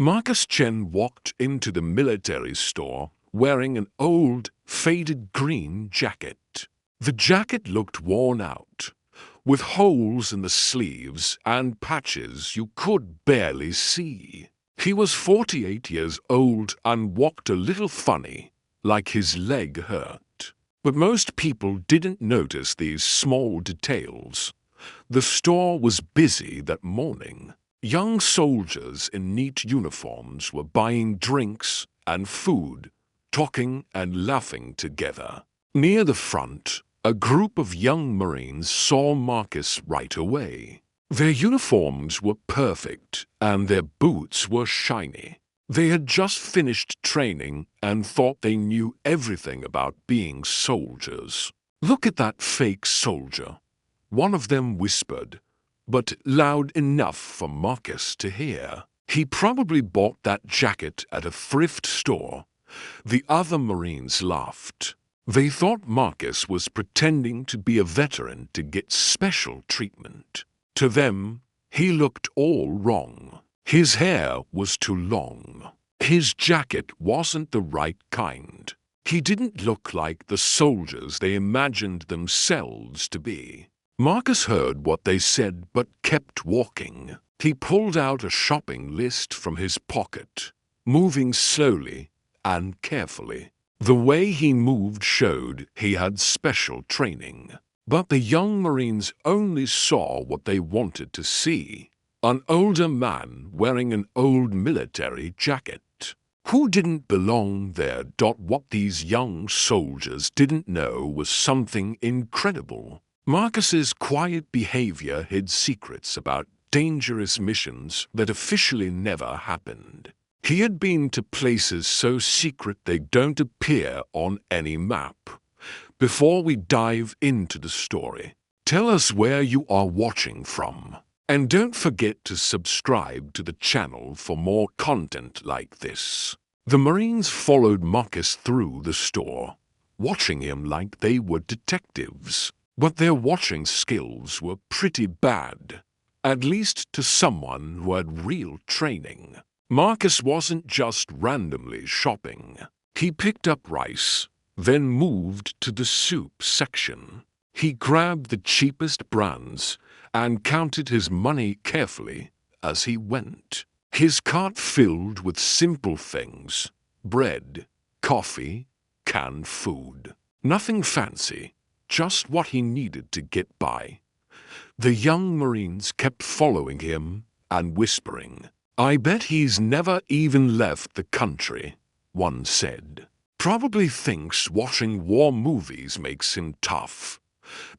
Marcus Chen walked into the military store wearing an old, faded green jacket. The jacket looked worn out, with holes in the sleeves and patches you could barely see. He was 48 years old and walked a little funny, like his leg hurt. But most people didn't notice these small details. The store was busy that morning. Young soldiers in neat uniforms were buying drinks and food, talking and laughing together. Near the front, a group of young Marines saw Marcus right away. Their uniforms were perfect and their boots were shiny. They had just finished training and thought they knew everything about being soldiers. "Look at that fake soldier," one of them whispered, but loud enough for Marcus to hear. "He probably bought that jacket at a thrift store." The other Marines laughed. They thought Marcus was pretending to be a veteran to get special treatment. To them, he looked all wrong. His hair was too long. His jacket wasn't the right kind. He didn't look like the soldiers they imagined themselves to be. Marcus heard what they said but kept walking. He pulled out a shopping list from his pocket, moving slowly and carefully. The way he moved showed he had special training. But the young Marines only saw what they wanted to see: an older man wearing an old military jacket. Who didn't belong there? What these young soldiers didn't know was something incredible. Marcus's quiet behavior hid secrets about dangerous missions that officially never happened. He had been to places so secret they don't appear on any map. Before we dive into the story, tell us where you are watching from. And don't forget to subscribe to the channel for more content like this. The Marines followed Marcus through the store, watching him like they were detectives. But their watching skills were pretty bad, at least to someone who had real training. Marcus wasn't just randomly shopping. He picked up rice, then moved to the soup section. He grabbed the cheapest brands and counted his money carefully as he went. His cart filled with simple things: bread, coffee, canned food. Nothing fancy, just what he needed to get by. The young Marines kept following him and whispering. "I bet he's never even left the country," one said. "Probably thinks watching war movies makes him tough."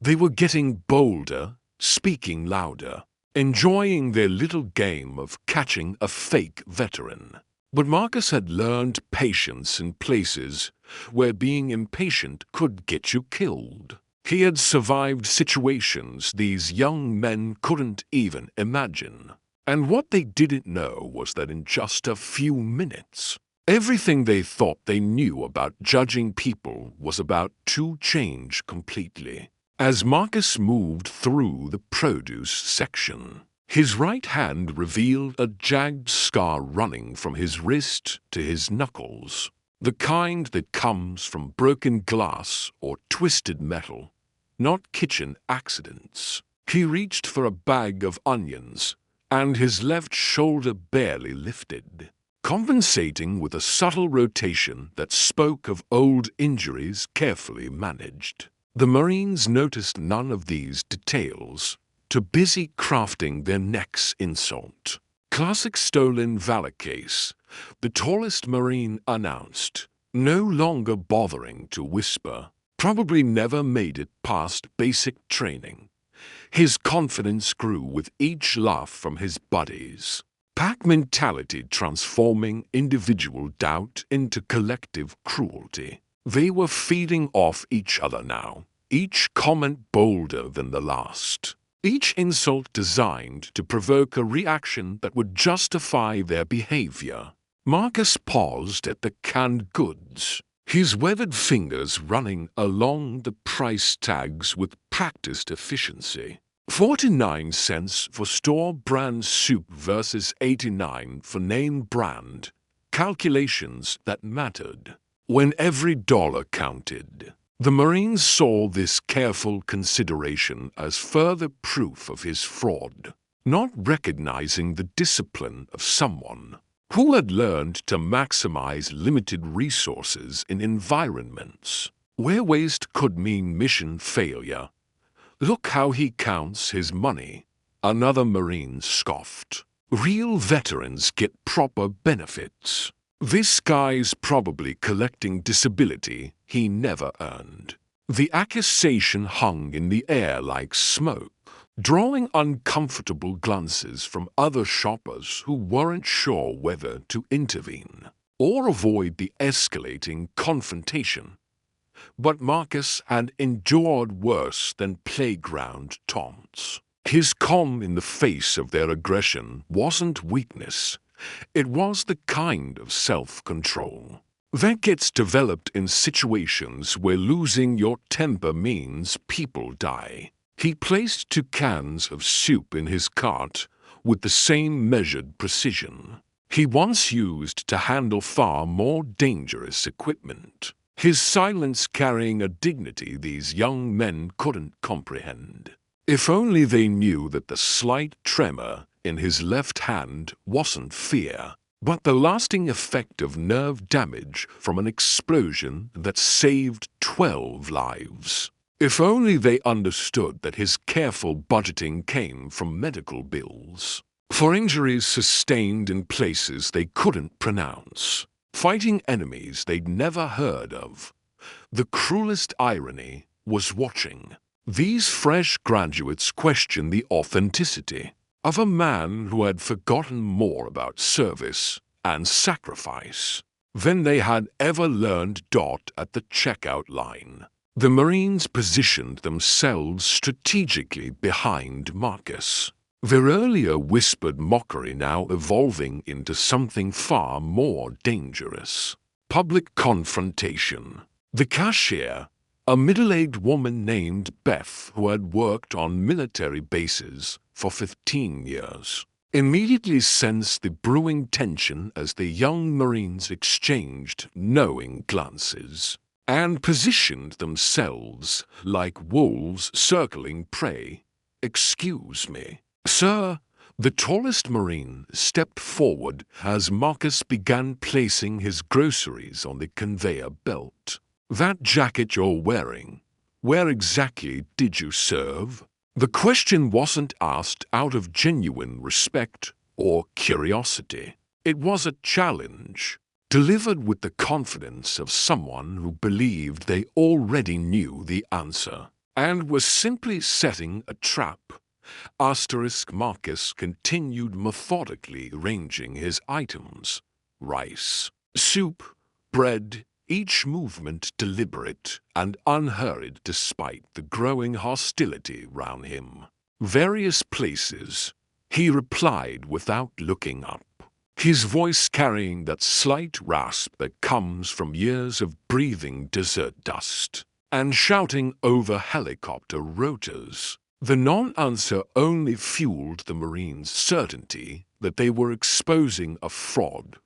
They were getting bolder, speaking louder, enjoying their little game of catching a fake veteran. But Marcus had learned patience in places where being impatient could get you killed. He had survived situations these young men couldn't even imagine. And what they didn't know was that in just a few minutes, everything they thought they knew about judging people was about to change completely. As Marcus moved through the produce section, his right hand revealed a jagged scar running from his wrist to his knuckles. The kind that comes from broken glass or twisted metal, not kitchen accidents. He reached for a bag of onions, and his left shoulder barely lifted, compensating with a subtle rotation that spoke of old injuries carefully managed. The Marines noticed none of these details, too busy crafting their next insult. "Classic stolen valor case," the tallest Marine announced, no longer bothering to whisper. Probably never made it past basic training. His confidence grew with each laugh from his buddies. Pack mentality transforming individual doubt into collective cruelty. They were feeding off each other now, each comment bolder than the last. Each insult designed to provoke a reaction that would justify their behavior. Marcus paused at the canned goods, his weathered fingers running along the price tags with practiced efficiency. 49 cents for store brand soup versus 89 for name brand. Calculations that mattered. When every dollar counted. The Marines saw this careful consideration as further proof of his fraud, not recognizing the discipline of someone who had learned to maximize limited resources in environments where waste could mean mission failure. Look how he counts his money, another Marine scoffed. Real veterans get proper benefits. This guy's probably collecting disability he never earned. The accusation hung in the air like smoke, drawing uncomfortable glances from other shoppers who weren't sure whether to intervene or avoid the escalating confrontation. But Marcus had endured worse than playground taunts. His calm in the face of their aggression wasn't weakness. It was the kind of self-control that gets developed in situations where losing your temper means people die. He placed 2 cans of soup in his cart with the same measured precision he once used to handle far more dangerous equipment. His silence carrying a dignity these young men couldn't comprehend. If only they knew that the slight tremor in his left hand wasn't fear, but the lasting effect of nerve damage from an explosion that saved 12 lives. If only they understood that his careful budgeting came from medical bills, for injuries sustained in places they couldn't pronounce, fighting enemies they'd never heard of. The cruelest irony was watching these fresh graduates question the authenticity of a man who had forgotten more about service and sacrifice than they had ever learned. At the checkout line, the Marines positioned themselves strategically behind Marcus, their earlier whispered mockery now evolving into something far more dangerous. Public confrontation. The cashier, a middle-aged woman named Beth who had worked on military bases for 15 years, immediately sensed the brewing tension as the young Marines exchanged knowing glances and positioned themselves like wolves circling prey. "Excuse me, sir." The tallest Marine stepped forward as Marcus began placing his groceries on the conveyor belt. "That jacket you're wearing, where exactly did you serve?" The question wasn't asked out of genuine respect or curiosity. It was a challenge, delivered with the confidence of someone who believed they already knew the answer and was simply setting a trap. Marcus continued methodically arranging his items. Rice, soup, bread, each movement deliberate and unhurried despite the growing hostility round him. "Various places," he replied without looking up, his voice carrying that slight rasp that comes from years of breathing desert dust and shouting over helicopter rotors. The non-answer only fueled the Marines' certainty that they were exposing a fraud.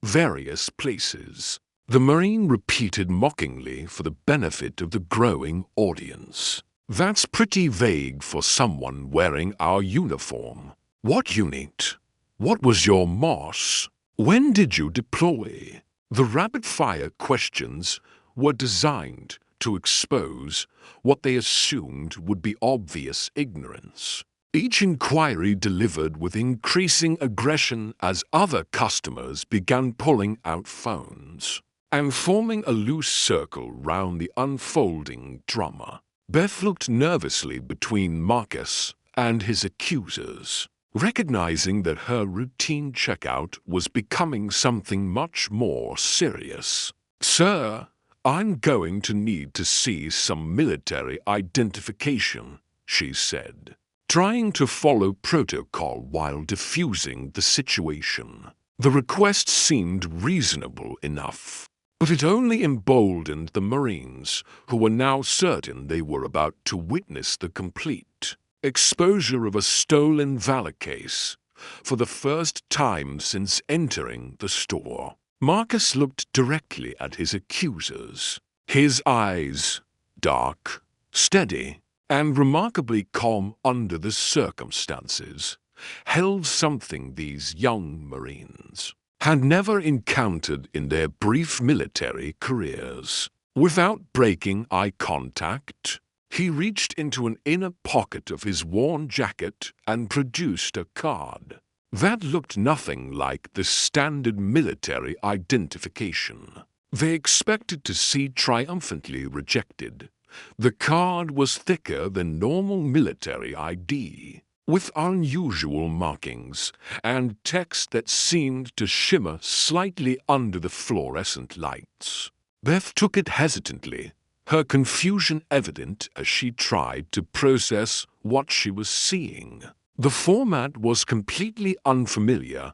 "Various places," the Marine repeated mockingly for the benefit of the growing audience. "That's pretty vague for someone wearing our uniform. What unit? What was your MOS? When did you deploy?" The rapid-fire questions were designed to expose what they assumed would be obvious ignorance. Each inquiry delivered with increasing aggression as other customers began pulling out phones and forming a loose circle round the unfolding drama. Beth looked nervously between Marcus and his accusers, recognizing that her routine checkout was becoming something much more serious. "Sir, I'm going to need to see some military identification," she said, trying to follow protocol while diffusing the situation. The request seemed reasonable enough, but it only emboldened the Marines, who were now certain they were about to witness the complete exposure of a stolen valor case for the first time since entering the store. Marcus looked directly at his accusers, his eyes dark, steady, and remarkably calm under the circumstances, held something these young Marines had never encountered in their brief military careers. Without breaking eye contact, he reached into an inner pocket of his worn jacket and produced a card. That looked nothing like the standard military identification they expected to see triumphantly rejected. The card was thicker than normal military ID, with unusual markings and text that seemed to shimmer slightly under the fluorescent lights. Beth took it hesitantly, her confusion evident as she tried to process what she was seeing. The format was completely unfamiliar,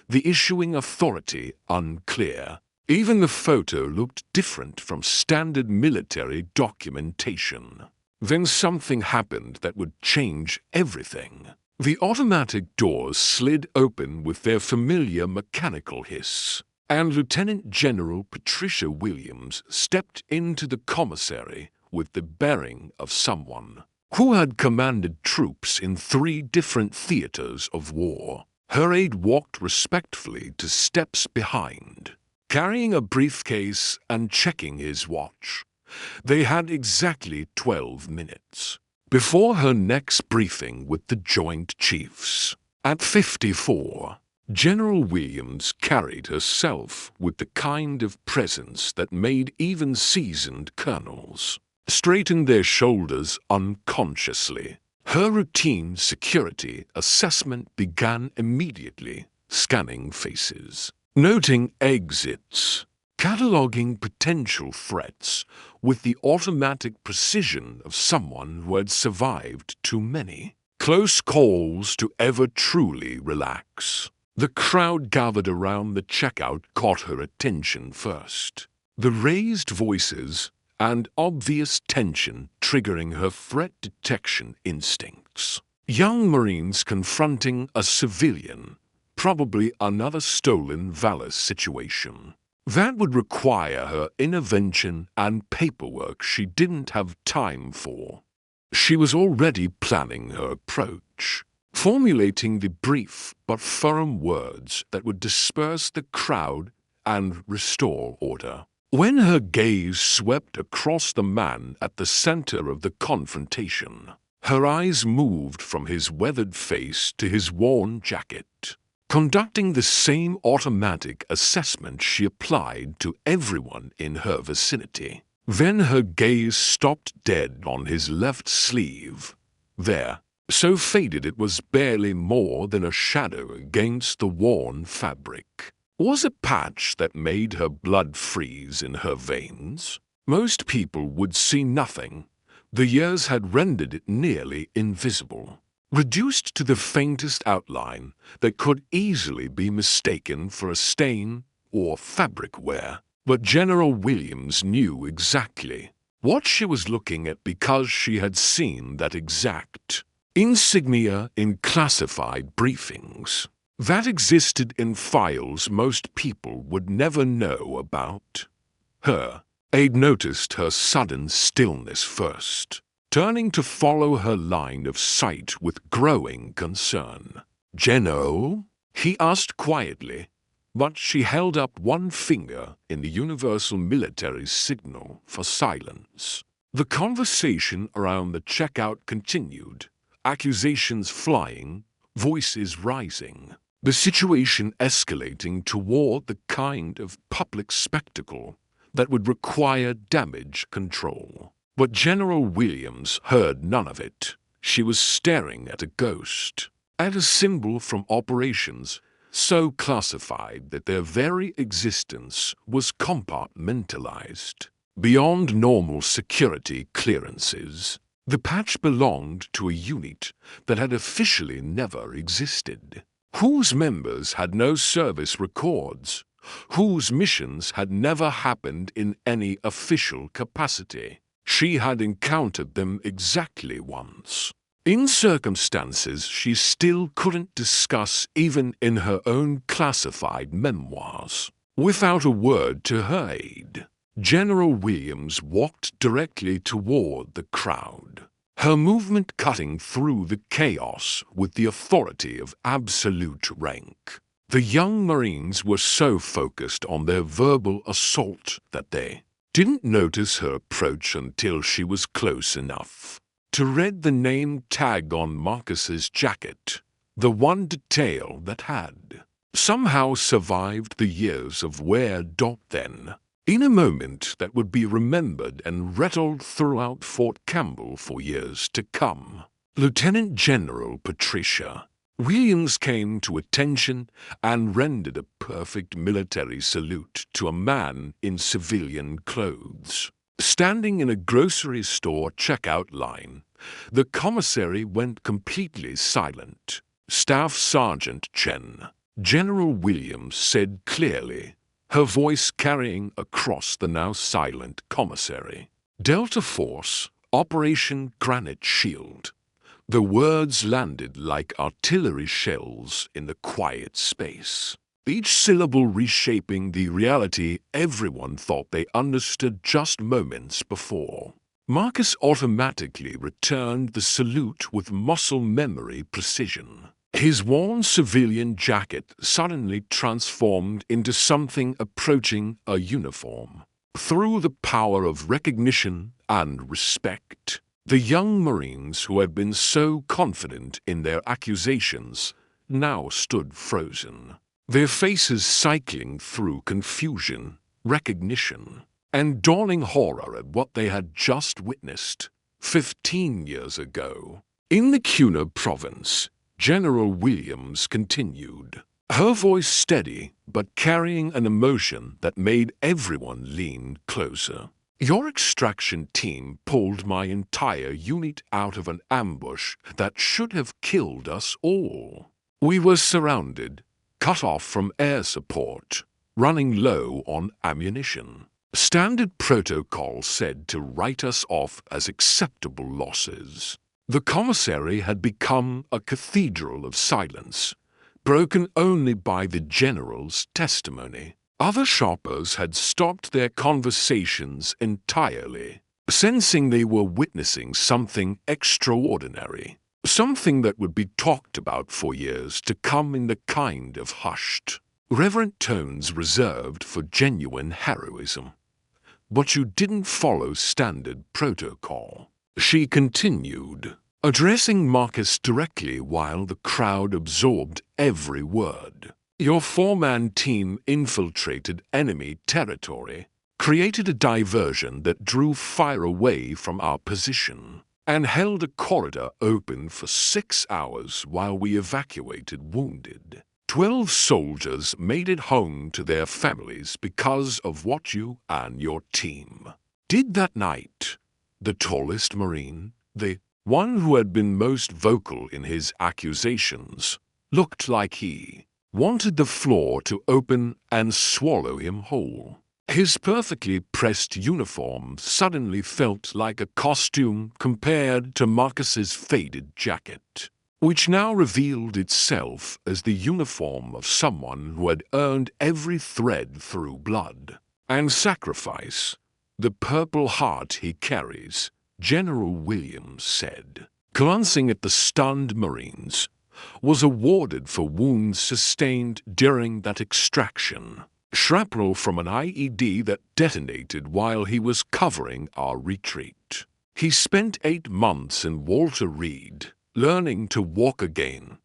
the issuing authority unclear. Even the photo looked different from standard military documentation. Then something happened that would change everything. The automatic doors slid open with their familiar mechanical hiss, and Lieutenant General Patricia Williams stepped into the commissary with the bearing of someone who had commanded troops in 3 different theaters of war. Her aide walked respectfully to steps behind, carrying a briefcase and checking his watch. They had exactly 12 minutes before her next briefing with the Joint Chiefs. At 54, General Williams carried herself with the kind of presence that made even seasoned colonels straighten their shoulders unconsciously. Her routine security assessment began immediately, scanning faces, noting exits, cataloging potential threats with the automatic precision of someone who had survived too many close calls to ever truly relax. The crowd gathered around the checkout caught her attention first, the raised voices and obvious tension triggering her threat detection instincts. Young Marines confronting a civilian, probably another stolen valor situation. That would require her intervention and paperwork she didn't have time for. She was already planning her approach, formulating the brief but firm words that would disperse the crowd and restore order, when her gaze swept across the man at the center of the confrontation. Her eyes moved from his weathered face to his worn jacket, conducting the same automatic assessment she applied to everyone in her vicinity. Then her gaze stopped dead on his left sleeve. There, so faded it was barely more than a shadow against the worn fabric, was a patch that made her blood freeze in her veins. Most people would see nothing. The years had rendered it nearly invisible, reduced to the faintest outline that could easily be mistaken for a stain or fabric wear. But General Williams knew exactly what she was looking at because she had seen that exact insignia in classified briefings that existed in files most people would never know about. Her aide noticed her sudden stillness first, turning to follow her line of sight with growing concern. "General?" he asked quietly, but she held up one finger in the universal military signal for silence. The conversation around the checkout continued, accusations flying, voices rising, the situation escalating toward the kind of public spectacle that would require damage control. But General Williams heard none of it. She was staring at a ghost, at a symbol from operations so classified that their very existence was compartmentalized. Beyond normal security clearances, the patch belonged to a unit that had officially never existed, whose members had no service records, whose missions had never happened in any official capacity. She had encountered them exactly once, in circumstances she still couldn't discuss even in her own classified memoirs. Without a word to her aid, General Williams walked directly toward the crowd, her movement cutting through the chaos with the authority of absolute rank. The young Marines were so focused on their verbal assault that they didn't notice her approach until she was close enough to read the name tag on Marcus's jacket, the one detail that had somehow survived the years of wear. Then, in a moment that would be remembered and rattled throughout Fort Campbell for years to come, Lieutenant General Patricia Williams came to attention and rendered a perfect military salute to a man in civilian clothes. Standing in a grocery store checkout line, the commissary went completely silent. Staff Sergeant Chen, General Williams said clearly, her voice carrying across the now silent commissary. Delta Force, Operation Granite Shield. The words landed like artillery shells in the quiet space, each syllable reshaping the reality everyone thought they understood just moments before. Marcus automatically returned the salute with muscle memory precision. His worn civilian jacket suddenly transformed into something approaching a uniform. Through the power of recognition and respect, the young Marines who had been so confident in their accusations now stood frozen, their faces cycling through confusion, recognition, and dawning horror at what they had just witnessed 15 years ago. In the Cunha province, General Williams continued, her voice steady but carrying an emotion that made everyone lean closer. Your extraction team pulled my entire unit out of an ambush that should have killed us all. We were surrounded, cut off from air support, running low on ammunition. Standard protocol said to write us off as acceptable losses. The commissary had become a cathedral of silence, broken only by the general's testimony. Other shoppers had stopped their conversations entirely, sensing they were witnessing something extraordinary, something that would be talked about for years to come in the kind of hushed, reverent tones reserved for genuine heroism. But you didn't follow standard protocol, she continued, addressing Marcus directly while the crowd absorbed every word. Your four-man team infiltrated enemy territory, created a diversion that drew fire away from our position, and held a corridor open for 6 hours while we evacuated wounded. 12 soldiers made it home to their families because of what you and your team did that night. The tallest Marine, the one who had been most vocal in his accusations, looked like he wanted the floor to open and swallow him whole. His perfectly pressed uniform suddenly felt like a costume compared to Marcus's faded jacket, which now revealed itself as the uniform of someone who had earned every thread through blood and sacrifice. The Purple Heart he carries, General Williams said, glancing at the stunned Marines, was awarded for wounds sustained during that extraction. Shrapnel from an IED that detonated while he was covering our retreat. He spent 8 months in Walter Reed, learning to walk again.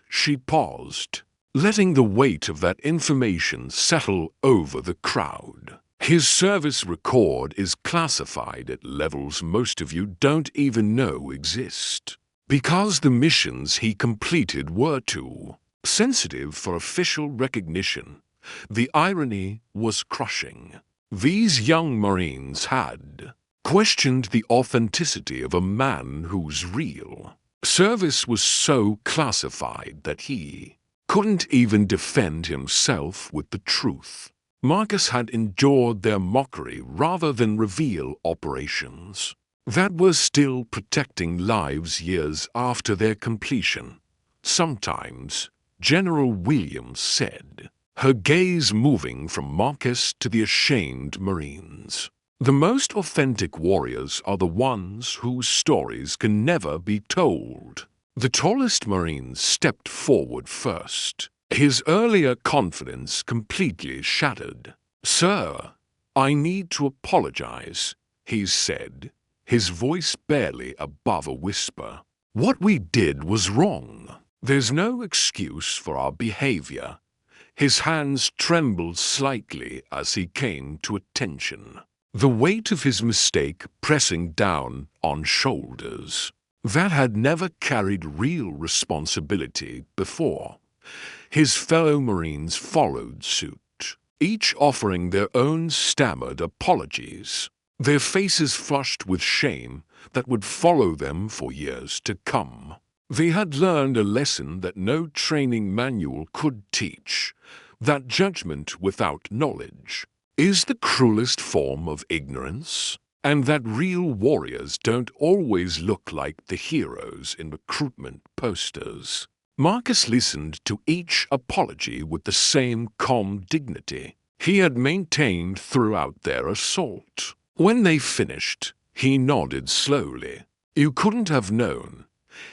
She paused, letting the weight of that information settle over the crowd. His service record is classified at levels most of you don't even know exist, because the missions he completed were too sensitive for official recognition. The irony was crushing. These young Marines had questioned the authenticity of a man whose real service was so classified that he couldn't even defend himself with the truth. Marcus had endured their mockery rather than reveal operations. that were still protecting lives years after their completion. Sometimes, General Williams said, her gaze moving from Marcus to the ashamed Marines. The most authentic warriors are the ones whose stories can never be told. The tallest Marine stepped forward first, his earlier confidence completely shattered. "Sir, I need to apologize," he said, his voice barely above a whisper. "What we did was wrong. There's no excuse for our behavior." His hands trembled slightly as he came to attention, the weight of his mistake pressing down on shoulders that had never carried real responsibility before. His fellow Marines followed suit, each offering their own stammered apologies, their faces flushed with shame that would follow them for years to come. They had learned a lesson that no training manual could teach, that judgment without knowledge is the cruelest form of ignorance, and that real warriors don't always look like the heroes in recruitment posters. Marcus listened to each apology with the same calm dignity he had maintained throughout their assault. When they finished, he nodded slowly. "You couldn't have known,"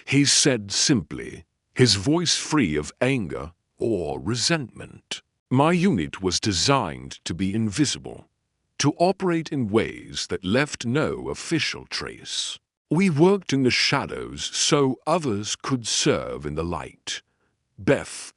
he said simply, his voice free of anger or resentment. "My unit was designed to be invisible, to operate in ways that left no official trace. We worked in the shadows so others could serve in the light." Beth,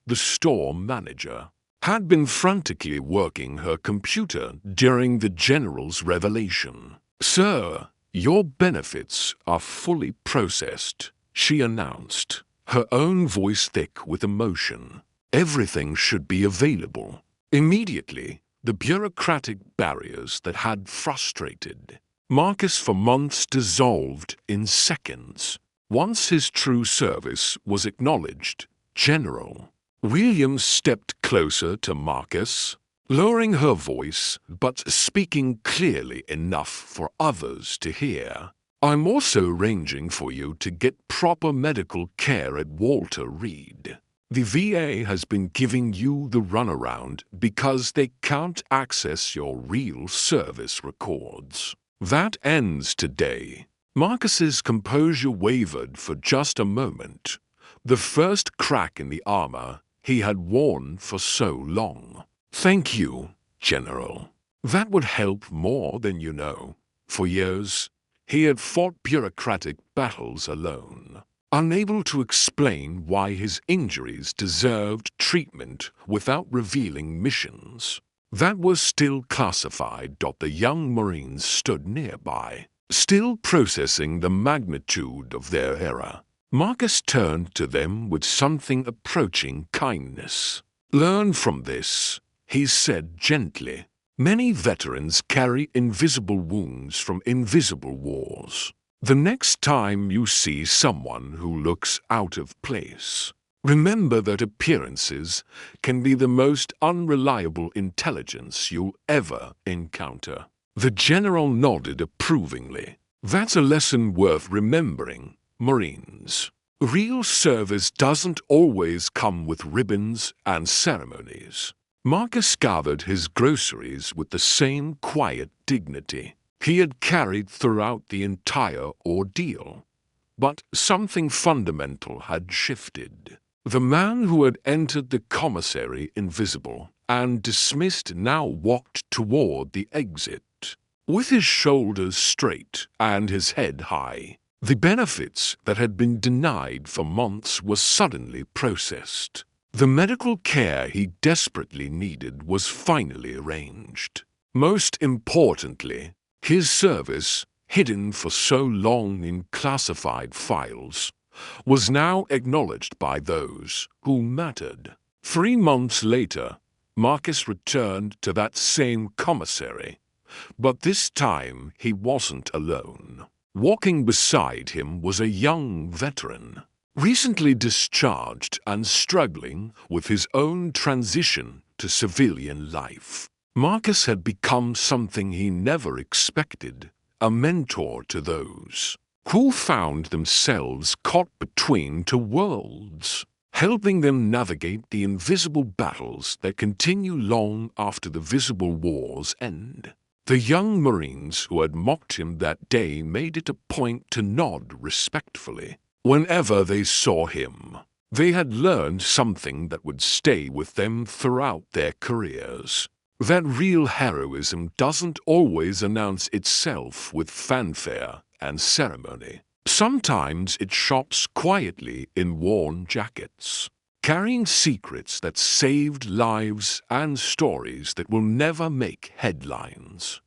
the store manager, had been frantically working her computer during the general's revelation. "Sir, your benefits are fully processed," she announced, her own voice thick with emotion. "Everything should be available." Immediately, the bureaucratic barriers that had frustrated Marcus for months dissolved in seconds. Once his true service was acknowledged, General Williams stepped closer to Marcus, lowering her voice but speaking clearly enough for others to hear. "I'm also arranging for you to get proper medical care at Walter Reed. The VA has been giving you the runaround because they can't access your real service records. That ends today." Marcus's composure wavered for just a moment, the first crack in the armor he had worn for so long. "Thank you, General. That would help more than you know." For years, he had fought bureaucratic battles alone, unable to explain why his injuries deserved treatment without revealing missions that were still classified. The young Marines stood nearby, still processing the magnitude of their error. Marcus turned to them with something approaching kindness. "Learn from this," he said gently. "Many veterans carry invisible wounds from invisible wars. The next time you see someone who looks out of place, remember that appearances can be the most unreliable intelligence you'll ever encounter." The general nodded approvingly. "That's a lesson worth remembering, Marines. Real service doesn't always come with ribbons and ceremonies." Marcus gathered his groceries with the same quiet dignity he had carried throughout the entire ordeal. But something fundamental had shifted. The man who had entered the commissary invisible and dismissed now walked toward the exit, with his shoulders straight and his head high. The benefits that had been denied for months were suddenly processed. The medical care he desperately needed was finally arranged. Most importantly, his service, hidden for so long in classified files, was now acknowledged by those who mattered. 3 months later, Marcus returned to that same commissary, but this time he wasn't alone. Walking beside him was a young veteran, recently discharged and struggling with his own transition to civilian life. Marcus had become something he never expected: a mentor to those who found themselves caught between two worlds, helping them navigate the invisible battles that continue long after the visible wars end. The young Marines who had mocked him that day made it a point to nod respectfully whenever they saw him. They had learned something that would stay with them throughout their careers. That real heroism doesn't always announce itself with fanfare and ceremony. Sometimes it shops quietly in worn jackets, carrying secrets that saved lives and stories that will never make headlines.